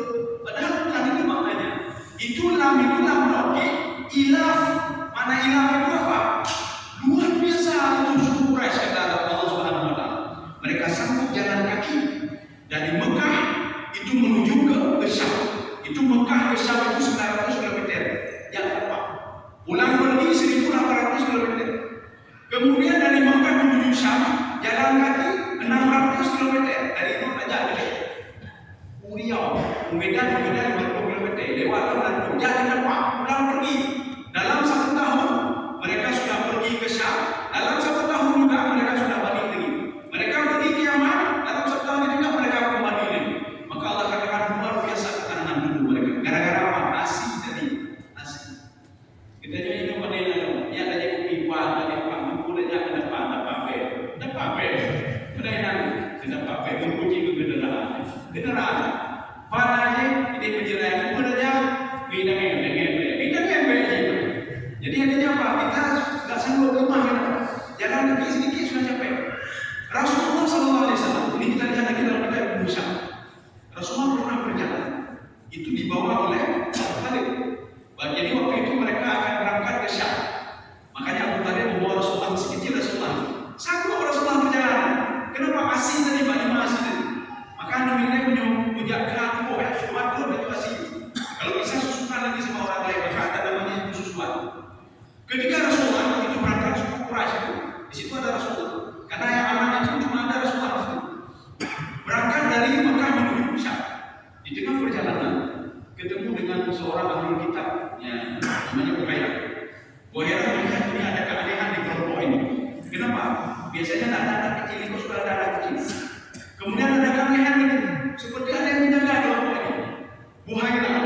Padahal bukan itu maknanya. Itu lam taukid. Ilaf. Mana ilaf itu apa? Luar biasa itu suku Quraisy kata Allah Subhanahu wa taala. Mereka sanggup jalan kaki dari Mekah itu menuju ke Syam. Itu Mekah ke Syam itu 900 km yang tepat. Pulang pergi 1800 km. Kemudian dari Mekah menuju Syam jalan kaki 600 km dari itu aja dekat. Uriau, Medan 50 km lewat Lampung. Jadi tepat pulang pergi. Dalam 1 tahun mereka sudah pergi ke Syam. Dalam 1 tahun juga mereka sudah balik lagi. Mereka pergi ke Yaman. Dalam 1 tahun juga mereka kembali lagi. Maka Allah katakan luar biasa ketahanan tubuh mereka. Gara-gara apa? Asih tadi. Asih. Kita jadi ini pada yang ya ada yang pipa, ada yang panggung, ada yang depan, ada pape. Ada yang tidak pape menguji kegenderaan. Kendaraan. Padanya ini penjelasan kemudiannya bidangnya jadi adanya apa? Kita nggak sanggup lemah ya. Jalan kaki sedikit sudah capek. Rasulullah SAW ini kita lihat lagi dalam kitab Musa. Rasulullah pernah berjalan. Itu dibawa oleh Abu Talib. Jadi waktu itu mereka akan berangkat ke Syam. Makanya Abu Talib membawa Rasulullah masih kecil Rasulullah. Sanggup Rasulullah berjalan. Kenapa? Asing tadi, banyak asing tadi. Maka Nabi punya kerapu ya, waduh itu asing. Kalau bisa susukan lagi sama orang lain, maka ada namanya susuan. Ketika Rasulullah itu berangkat suku Quraisy di situ ada Rasulullah. Karena yang aman itu cuma ada Rasulullah di situ. Berangkat dari Mekah menuju Syam. Di tengah perjalanan ketemu dengan seorang ahli kitab yang namanya Buhairah. Buhairah melihat ini ada keanehan di kelompok ini. Kenapa? Biasanya anak-anak kecil itu sudah ada anak kecil. Kemudian ada keanehan itu seperti ada yang menjaga kelompok ini. Buhairah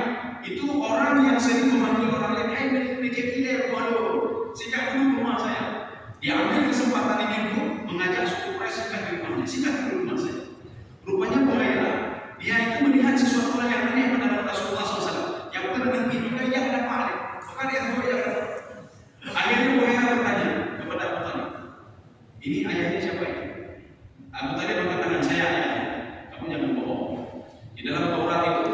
itu orang yang sering memanggil orang lain, "Hai, meja kita rumah lo, singgah dulu rumah saya." Dia ambil kesempatan ini untuk mengajak suku Quraisy singgah di rumahnya, singgah dulu rumah saya. Rupanya Buhairah, dia itu melihat sesuatu yang aneh pada Rasulullah SAW. Yang benar juga ia ada paling, maka dia Buhairah. Akhirnya Buhairah bertanya kepada Abu Talib, "Ini ayahnya siapa ini?" Abu Talib mengatakan, "Saya ayahnya." Kamu jangan bohong. Di dalam Taurat itu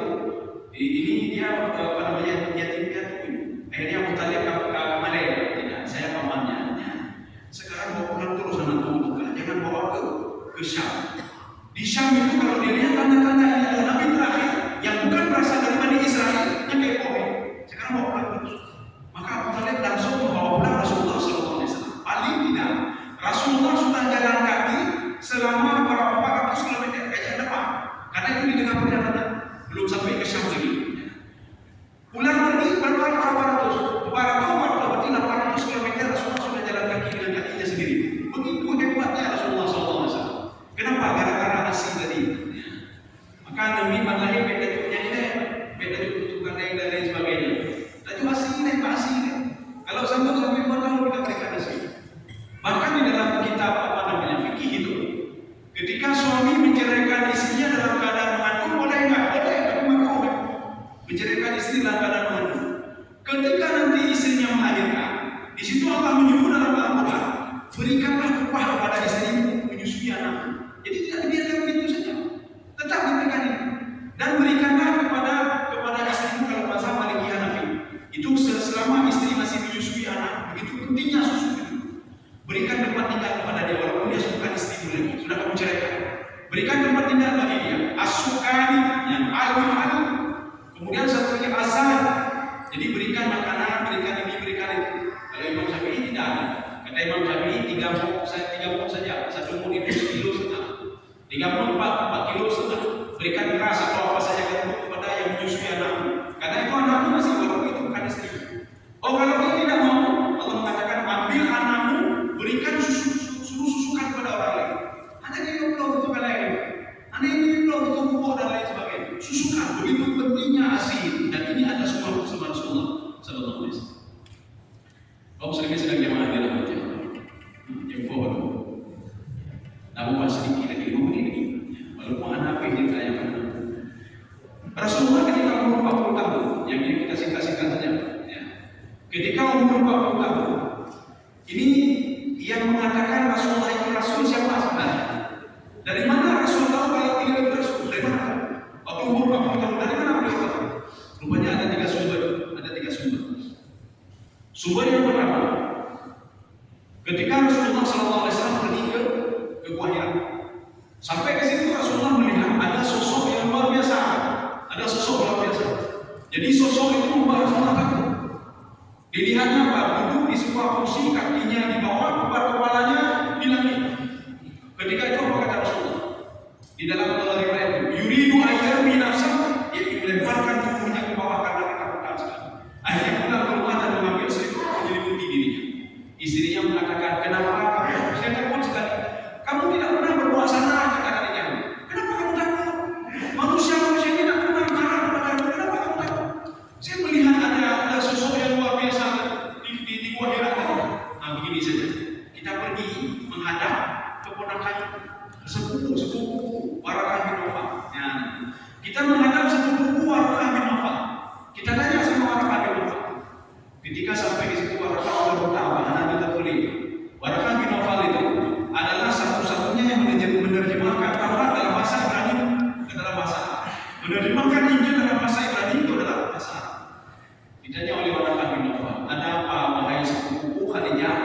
ini dia apa namanya yatim piatu ini. Akhirnya Abu Talib kemana? Tidak, saya pamannya. Sekarang bawa pulang terus anak kamu, jangan bawa ke Syam. Di Syam itu kalau dilihat tanda-tanda ini adalah Nabi terakhir yang bukan berasal dari Bani Israel yang kayak pohon. Sekarang bawa pulang terus. Maka Abu Talib langsung membawa pulang Rasulullah SAW. Paling tidak Rasulullah sudah jalan kaki selama berapa ratus kilometer kayak depan. Karena itu di tengah perjalanan belum sampai ke Syam lagi. Pulang pergi berapa ratus berarti 800 km Rasulullah sudah jalan kaki dengan kakinya sendiri. Begitu hebatnya Rasulullah SAW. Kenapa? Gara-gara asing tadi. Maka Nabi Malahi beda juga ini, beda juga tukang dan lain sebagainya. Tapi asing ini pasti. Kalau sampai lebih kalau kita berikan asing. Bahkan di dalam kitab apa namanya fikih itu, ketika suami menceraikan istrinya dalam keadaan mengandung boleh enggak? Boleh, tapi makruh. Menceraikan istri dalam keadaan mengandung. Ketika nanti istrinya melahirkan, di situ Allah menyuruh dalam Al-Quran, berikanlah upah kepada istrimu menyusui anakmu. Jadi tidak dibiarkan begitu saja, tetap diberikan itu. Dan berikanlah kepada istrimu kalau mazhab Maliki Hanafi. Itu selama istri masih menyusui anak, begitu pentingnya susu itu. Berikan tempat tinggal kepada dia walaupun dia bukan istrimu lagi, sudah kamu ceraikan. Berikan tempat tinggal bagi dia. As-sukani yang al-mahal. Kemudian satu lagi asal. Jadi berikan makanan, berikan ini, berikan itu. Kalau Imam Syafi'i tidak ada. Kata Imam Syafi'i 3 muk saja. 1 muk itu 1,5 kilo. 3 muk 4 kilo setengah. Berikan beras atau apa saja kepada yang menyusui anakmu. Karena itu anakmu masih walaupun itu bukan istri. Oh kalau dia tidak mau, Allah mengatakan ambil anakmu, berikan susukan kepada orang lain. Hanya dia belum itu kan lain. Hanya ini belum itu pupuk dan lain sebagainya. Susukan begitu pentingnya asin dan ini ada semua bersama Rasulullah Sallallahu Alaihi Wasallam. Kaum muslimin sedang jamaah di dalam jam 4. Namun masih sedikit lagi 5 menit lagi. Walaupun anak ini kayak mana. Rasulullah ketika umur 40 tahun, yang ini kita singkat-singkat saja. Ya. Ketika umur 40 tahun, ini yang mengatakan Rasulullah itu Rasul siapa sebenarnya? Dari mana Rasul tahu kalau beliau itu Rasul? Dari mana? Waktu umur 40 tahun, dari mana beliau tahu? Rupanya ada 3 sumber. Sumber yang pertama, ketika Rasulullah SAW pergi ke Gua Hira, 1 Sampai ke situ Rasulullah melihat ada sosok yang luar biasa. Ada sosok luar biasa. Jadi sosok itu membuat Rasulullah takut. Dilihatnya apa? Duduk di sebuah kursi, kakinya di bawah, kepalanya di langit. Ketika itu apa kata Rasulullah? Di dalam riwayat itu, yuridu ayyami nafsah, yaitu melemparkan tubuhnya ke bawah karena ketakutan sekali. Akhirnya pulang keluar dan mengambil selimut menyelimuti dirinya. Istrinya mengatakan, kenapa kamu? Saya takut sekali. Kamu tidak pernah berbuat salah, kata adiknya. Kenapa kamu takut? Manusia ini tidak pernah marah kepadamu. Kenapa kamu takut? Saya melihat ada sosok yang luar biasa di gua Hira. Nah, begini saja. Kita pergi menghadap keponakan sepupu Warakah bin Nawfal. Ya. Kita menghadap sepupu Warakah bin Nawfal. Kita tanya sama Warakah bin Nawfal. Ketika sampai di situ Warakah berkata, anak kita boleh. Warakah bin Nawfal itu adalah satu-satunya yang menerjemahkan Taurat dalam bahasa Ibrani ke dalam bahasa Arab. Menerjemahkan Injil dalam bahasa Ibrani itu adalah bahasa Arab. Ditanya oleh Warakah bin Nawfal, ada apa wahai sepupu Khadijah?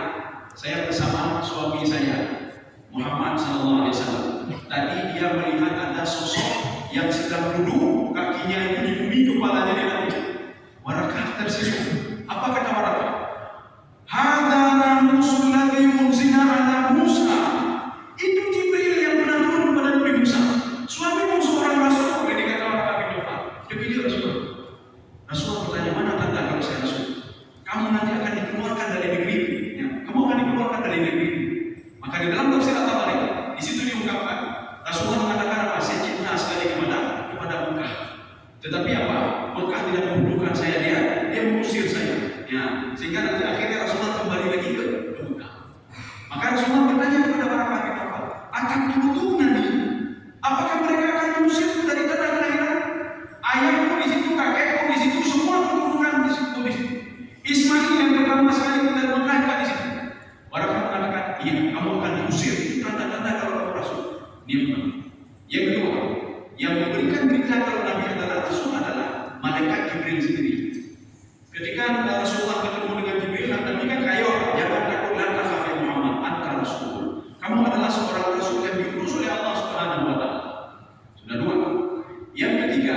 Saya bersama suami saya Muhammad sallallahu alaihi wasallam. Tadi dia melihat ada sosok yang sedang duduk, kakinya itu di bumi, kepalanya di langit. Warakah tersenyum. Apa kata Warakah? Hadza namusul ladzi unzila ala Musa. Itu Jibril yang pernah turun kepada Nabi Musa. Suamimu seorang rasul, ini kata Warakah bin Nawfal. Dia pilih Rasul. Rasulullah bertanya, mana tanda kalau saya rasul? Kamu nanti akan dikeluarkan dari negeri. Ya, kamu akan dikeluarkan dari negeri. Maka di dalam tafsir At-Tabari, di situ diungkapkan Rasulullah mengatakan apa? Saya cinta sekali kepada Mekah. Tetapi apa? Mekah tidak membutuhkan saya, dia mengusir saya. Ya, sehingga nanti akhirnya Rasulullah kembali lagi ke Mekah. Maka Rasulullah bertanya kepada para sahabat apa? Akan tubuh Nabi? Apakah mereka akan mengusir dari tanah kelahiran? Ayahku di situ, kakekku di situ, semua keturunan di situ. Ismail yang pertama sekali tinggal Mekah di situ. Warakah mengatakan, iya, kamu akan diusir. Tanda-tanda kalau kamu rasul. Dia bilang. Yang kedua, yang memberikan berita kalau Nabi adalah rasul adalah malaikat Jibril sendiri. Ketika Rasulullah ketemu dengan Jibril, Nabi kan kayo, jangan takut lantas sampai Muhammad, anta rasul. Kamu adalah seorang rasul yang diutus oleh Allah Subhanahu wa Ta'ala. Sudah dua. Yang ketiga,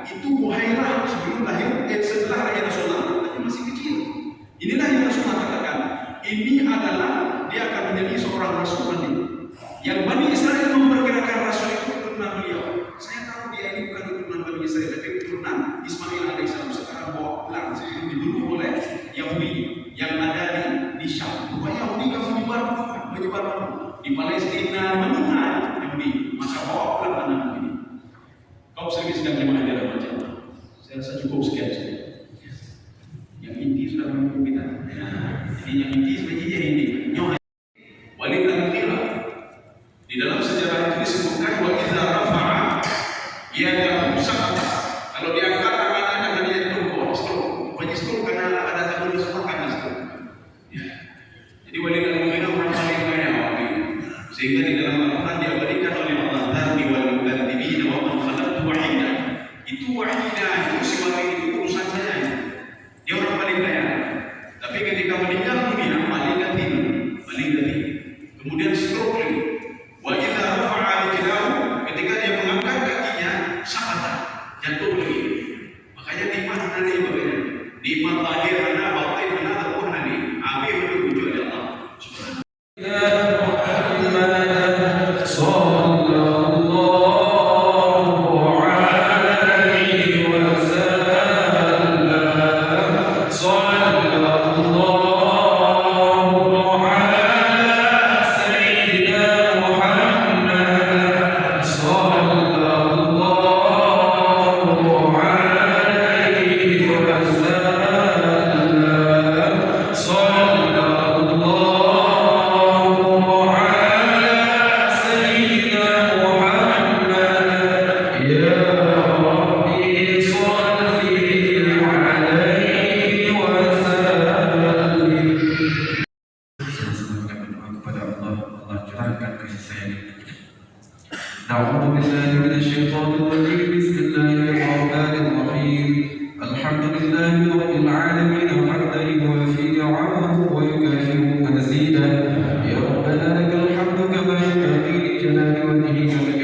itu Buhairah sebelum lahir, setelah lahir Rasulullah, masih kecil. Inilah yang Rasulullah katakan. Ini adalah dia akan menjadi seorang rasul nanti. Yang Bani Israel memperkirakan rasul itu keturunan beliau. Saya tahu dia ini bukan keturunan Bani Israel, tapi keturunan Ismail alaihissalam. Sekarang bawa pulang sebelum dibunuh oleh Yahudi yang ada di Syam. Rupanya Yahudi kamu menyebar di Palestina, mana Yahudi. Maka bawa pulang anak ini. Kau sering sedang jemaah dalam macam. Saya rasa cukup sekian saja. Yang inti sudah menunggu kita. Jadi yang inti sebenarnya ini. Walid al-Mughirah. Di dalam sejarah itu disebutkan wa idza rafa'a yadahu saqata. Kalau dia angkat tangannya dan dia turun, stroke. Banyak stroke karena ada tabur semua karena stroke. Ya. Jadi Walid al-Mughirah orang paling kaya waktu itu. Sehingga di dalam Al-Quran dia berikan oleh Allah Dzarni wal mukadzibin wa man khalaqtu wahida. Itu wahida itu si Walid itu urusan saya. Dia orang paling kaya. Tapi ketika meninggal dunia paling ganti. Kemudian stroke lagi. Wa idza rafa'a rijlahu, ketika dia mengangkat kakinya sakata, jatuh lagi. Makanya nikmat nanti bagaimana? Nikmat lahir ana batin ana al-Qur'ani. Abi menuju oleh Allah Subhanahu أعوذ بالله من الشيطان الرجيم. بسم الله الرحمن الرحيم. الحمد لله رب العالمين حمدا يوافي نعمه ويكافئ مزيدا. يا ربنا لك الحمد كما ينبغي لجلال وجهك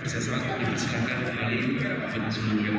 Sesuatu dipersilakan kembali dengan semuanya.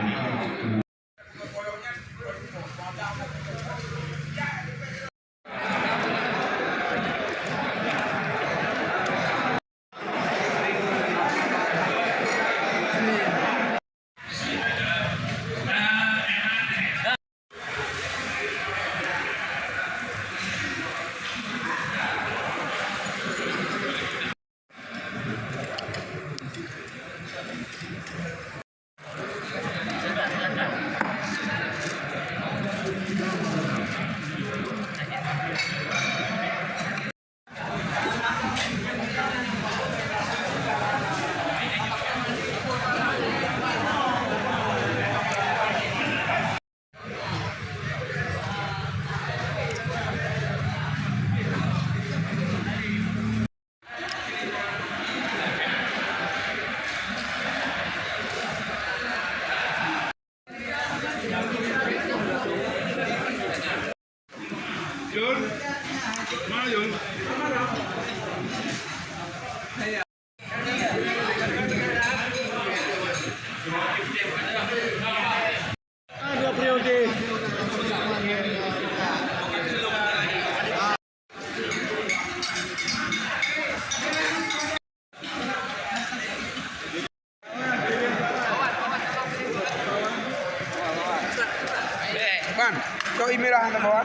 Ban, kau imirah anda bawa?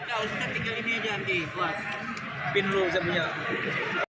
Udah, tinggal ini aja nanti buat pin lu saya punya.